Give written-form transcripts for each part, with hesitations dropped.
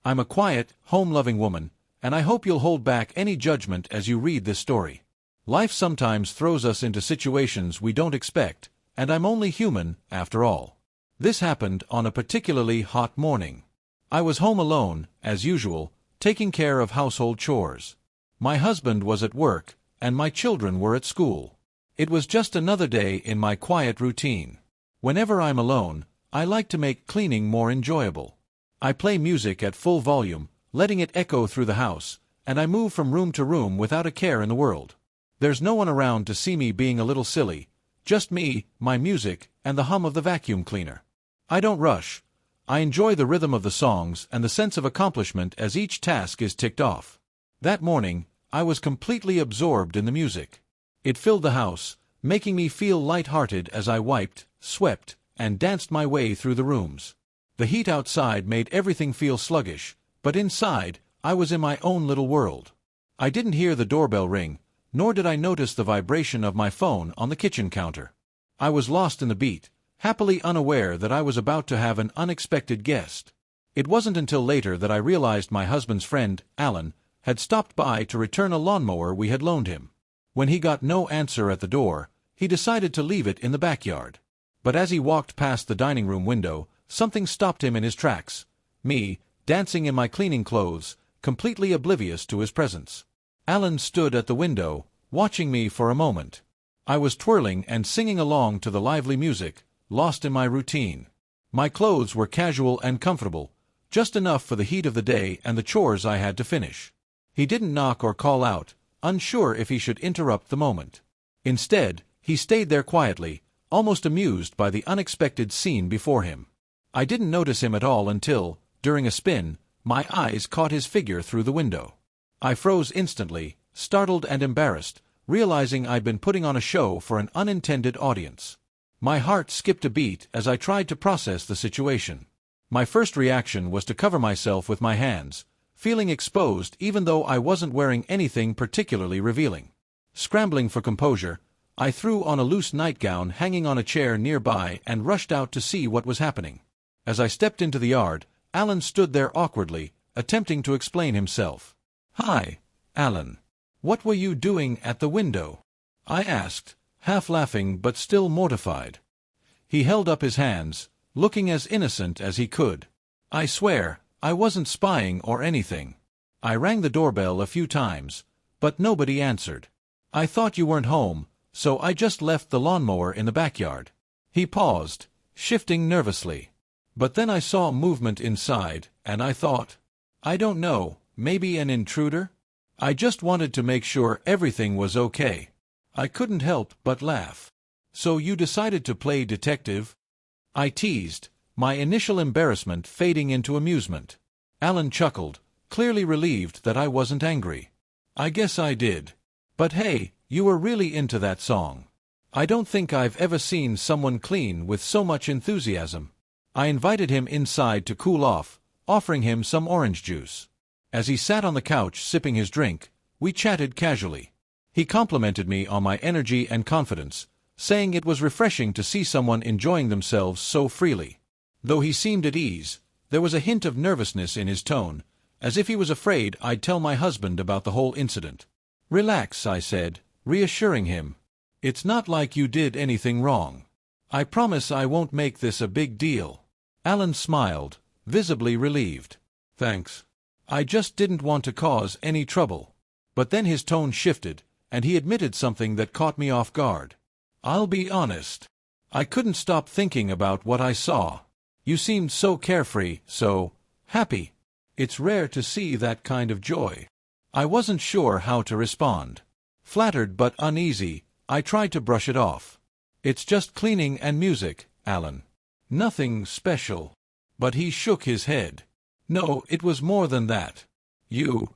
I'm a quiet, home-loving woman, and I hope you'll hold back any judgment as you read this story. Life sometimes throws us into situations we don't expect, and I'm only human, after all. This happened on a particularly hot morning. I was home alone, as usual, taking care of household chores. My husband was at work, and my children were at school. It was just another day in my quiet routine. Whenever I'm alone, I like to make cleaning more enjoyable. I play music at full volume, letting it echo through the house, and I move from room to room without a care in the world. There's no one around to see me being a little silly, just me, my music, and the hum of the vacuum cleaner. I don't rush. I enjoy the rhythm of the songs and the sense of accomplishment as each task is ticked off. That morning, I was completely absorbed in the music. It filled the house, making me feel light-hearted as I wiped, swept, and danced my way through the rooms. The heat outside made everything feel sluggish, but inside, I was in my own little world. I didn't hear the doorbell ring, nor did I notice the vibration of my phone on the kitchen counter. I was lost in the beat, happily unaware that I was about to have an unexpected guest. It wasn't until later that I realized my husband's friend, Alan, had stopped by to return a lawnmower we had loaned him. When he got no answer at the door, he decided to leave it in the backyard. But as he walked past the dining room window, something stopped him in his tracks. Me, dancing in my cleaning clothes, completely oblivious to his presence. Alan stood at the window, watching me for a moment. I was twirling and singing along to the lively music, lost in my routine. My clothes were casual and comfortable, just enough for the heat of the day and the chores I had to finish. He didn't knock or call out, unsure if he should interrupt the moment. Instead, he stayed there quietly, almost amused by the unexpected scene before him. I didn't notice him at all until, during a spin, my eyes caught his figure through the window. I froze instantly, startled and embarrassed, realizing I'd been putting on a show for an unintended audience. My heart skipped a beat as I tried to process the situation. My first reaction was to cover myself with my hands, feeling exposed even though I wasn't wearing anything particularly revealing. Scrambling for composure, I threw on a loose nightgown hanging on a chair nearby and rushed out to see what was happening. As I stepped into the yard, Alan stood there awkwardly, attempting to explain himself. "Hi, Alan. What were you doing at the window?" I asked, half laughing but still mortified. He held up his hands, looking as innocent as he could. "I swear, I wasn't spying or anything. I rang the doorbell a few times, but nobody answered. I thought you weren't home, so I just left the lawnmower in the backyard." He paused, shifting nervously. But then I saw movement inside, and I thought, I don't know, maybe an intruder? I just wanted to make sure everything was okay. I couldn't help but laugh. "So you decided to play detective?" I teased, my initial embarrassment fading into amusement. Alan chuckled, clearly relieved that I wasn't angry. "I guess I did. But hey, you were really into that song. I don't think I've ever seen someone clean with so much enthusiasm." I invited him inside to cool off, offering him some orange juice. As he sat on the couch sipping his drink, we chatted casually. He complimented me on my energy and confidence, saying it was refreshing to see someone enjoying themselves so freely. Though he seemed at ease, there was a hint of nervousness in his tone, as if he was afraid I'd tell my husband about the whole incident. "Relax," I said, reassuring him. "It's not like you did anything wrong. I promise I won't make this a big deal." Alan smiled, visibly relieved. "Thanks. I just didn't want to cause any trouble." But then his tone shifted, and he admitted something that caught me off guard. "I'll be honest. I couldn't stop thinking about what I saw. You seemed so carefree, so happy. It's rare to see that kind of joy." I wasn't sure how to respond. Flattered but uneasy, I tried to brush it off. "It's just cleaning and music, Alan. Nothing special." But he shook his head. "No, it was more than that. You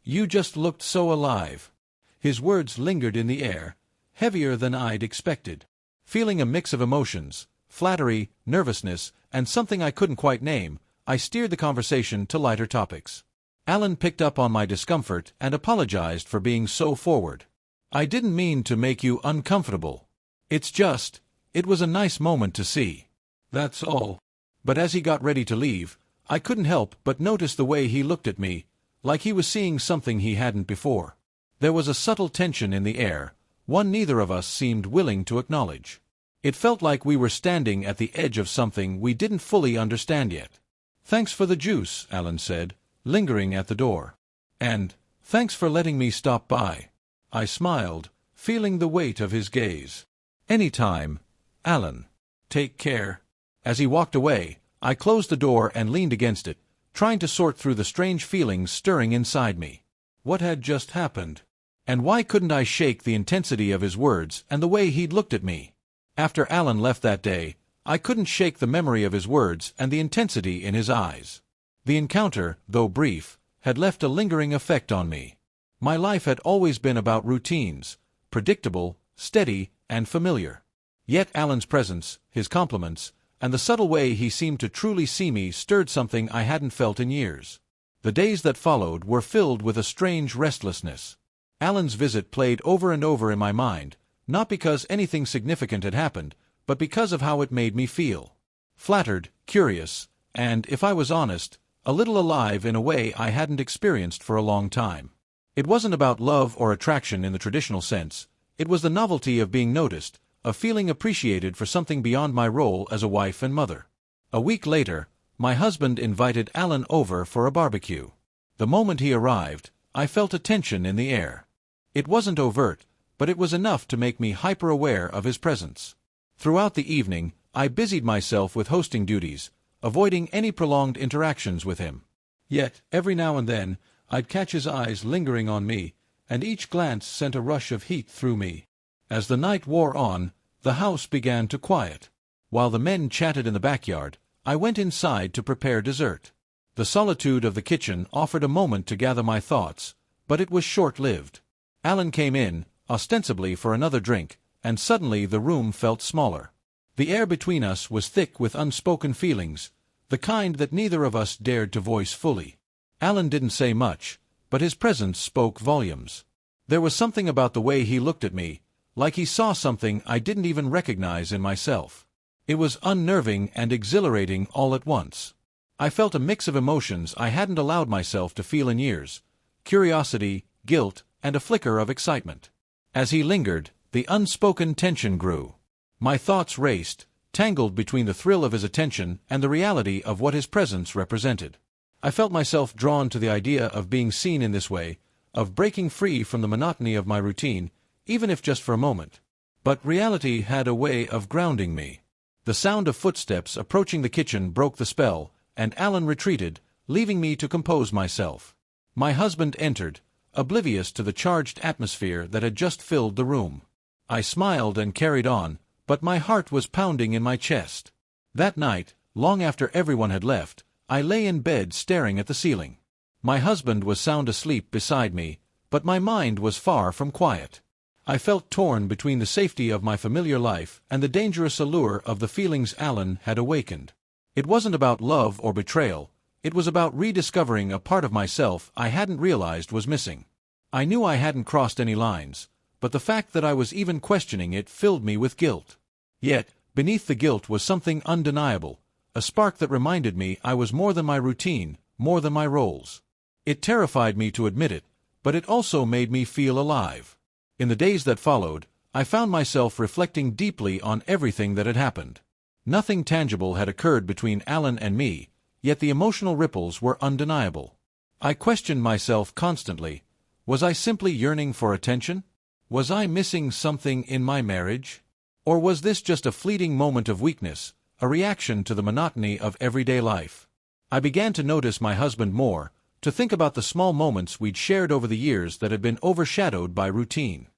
just looked so alive." His words lingered in the air, heavier than I'd expected. Feeling a mix of emotions, flattery, nervousness, and something I couldn't quite name, I steered the conversation to lighter topics. Alan picked up on my discomfort and apologized for being so forward. "I didn't mean to make you uncomfortable. It was a nice moment to see. That's all." But as he got ready to leave, I couldn't help but notice the way he looked at me, like he was seeing something he hadn't before. There was a subtle tension in the air, one neither of us seemed willing to acknowledge. It felt like we were standing at the edge of something we didn't fully understand yet. "Thanks for the juice," Alan said, lingering at the door. "And thanks for letting me stop by." I smiled, feeling the weight of his gaze. "Any time, Alan. Take care." As he walked away, I closed the door and leaned against it, trying to sort through the strange feelings stirring inside me. What had just happened? And why couldn't I shake the intensity of his words and the way he'd looked at me? After Alan left that day, I couldn't shake the memory of his words and the intensity in his eyes. The encounter, though brief, had left a lingering effect on me. My life had always been about routines, predictable, steady, and familiar. Yet Alan's presence, his compliments, and the subtle way he seemed to truly see me stirred something I hadn't felt in years. The days that followed were filled with a strange restlessness. Alan's visit played over and over in my mind, not because anything significant had happened, but because of how it made me feel. Flattered, curious, and, if I was honest, a little alive in a way I hadn't experienced for a long time. It wasn't about love or attraction in the traditional sense. It was the novelty of being noticed, of feeling appreciated for something beyond my role as a wife and mother. A week later, my husband invited Alan over for a barbecue. The moment he arrived, I felt a tension in the air. It wasn't overt, but it was enough to make me hyper-aware of his presence. Throughout the evening, I busied myself with hosting duties, avoiding any prolonged interactions with him. Yet, every now and then, I'd catch his eyes lingering on me, and each glance sent a rush of heat through me. As the night wore on, the house began to quiet. While the men chatted in the backyard, I went inside to prepare dessert. The solitude of the kitchen offered a moment to gather my thoughts, but it was short-lived. Alan came in, ostensibly for another drink, and suddenly the room felt smaller. The air between us was thick with unspoken feelings, the kind that neither of us dared to voice fully. Alan didn't say much, but his presence spoke volumes. There was something about the way he looked at me, like he saw something I didn't even recognize in myself. It was unnerving and exhilarating all at once. I felt a mix of emotions I hadn't allowed myself to feel in years: curiosity, guilt, and a flicker of excitement. As he lingered, the unspoken tension grew. My thoughts raced, tangled between the thrill of his attention and the reality of what his presence represented. I felt myself drawn to the idea of being seen in this way, of breaking free from the monotony of my routine, even if just for a moment. But reality had a way of grounding me. The sound of footsteps approaching the kitchen broke the spell, and Alan retreated, leaving me to compose myself. My husband entered, oblivious to the charged atmosphere that had just filled the room. I smiled and carried on, but my heart was pounding in my chest. That night, long after everyone had left, I lay in bed staring at the ceiling. My husband was sound asleep beside me, but my mind was far from quiet. I felt torn between the safety of my familiar life and the dangerous allure of the feelings Alan had awakened. It wasn't about love or betrayal. It was about rediscovering a part of myself I hadn't realized was missing. I knew I hadn't crossed any lines, but the fact that I was even questioning it filled me with guilt. Yet, beneath the guilt was something undeniable, a spark that reminded me I was more than my routine, more than my roles. It terrified me to admit it, but it also made me feel alive. In the days that followed, I found myself reflecting deeply on everything that had happened. Nothing tangible had occurred between Alan and me, yet the emotional ripples were undeniable. I questioned myself constantly. Was I simply yearning for attention? Was I missing something in my marriage? Or was this just a fleeting moment of weakness, a reaction to the monotony of everyday life? I began to notice my husband more, to think about the small moments we'd shared over the years that had been overshadowed by routine.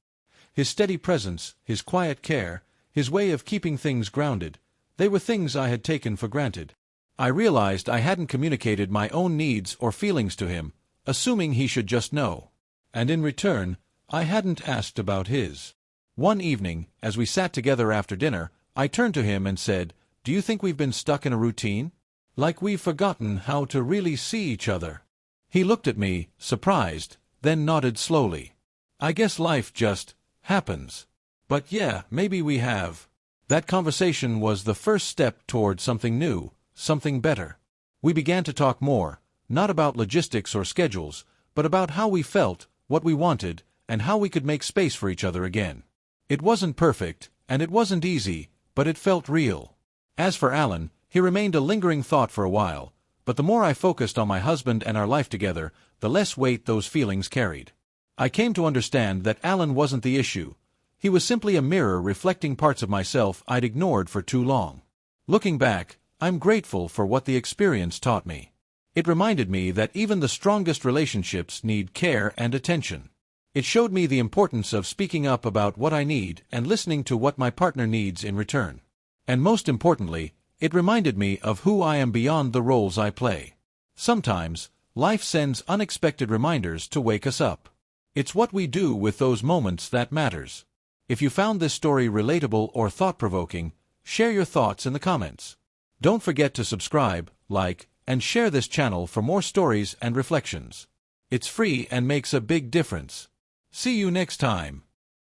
His steady presence, his quiet care, his way of keeping things grounded, they were things I had taken for granted. I realized I hadn't communicated my own needs or feelings to him, assuming he should just know. And in return, I hadn't asked about his. One evening, as we sat together after dinner, I turned to him and said, "Do you think we've been stuck in a routine? Like we've forgotten how to really see each other?" He looked at me, surprised, then nodded slowly. "I guess life just happens. But yeah, maybe we have." That conversation was the first step toward something new, something better. We began to talk more, not about logistics or schedules, but about how we felt, what we wanted, and how we could make space for each other again. It wasn't perfect, and it wasn't easy, but it felt real. As for Alan, he remained a lingering thought for a while, but the more I focused on my husband and our life together, the less weight those feelings carried. I came to understand that Alan wasn't the issue. He was simply a mirror reflecting parts of myself I'd ignored for too long. Looking back, I'm grateful for what the experience taught me. It reminded me that even the strongest relationships need care and attention. It showed me the importance of speaking up about what I need and listening to what my partner needs in return. And most importantly, it reminded me of who I am beyond the roles I play. Sometimes, life sends unexpected reminders to wake us up. It's what we do with those moments that matters. If you found this story relatable or thought-provoking, share your thoughts in the comments. Don't forget to subscribe, like, and share this channel for more stories and reflections. It's free and makes a big difference. See you next time.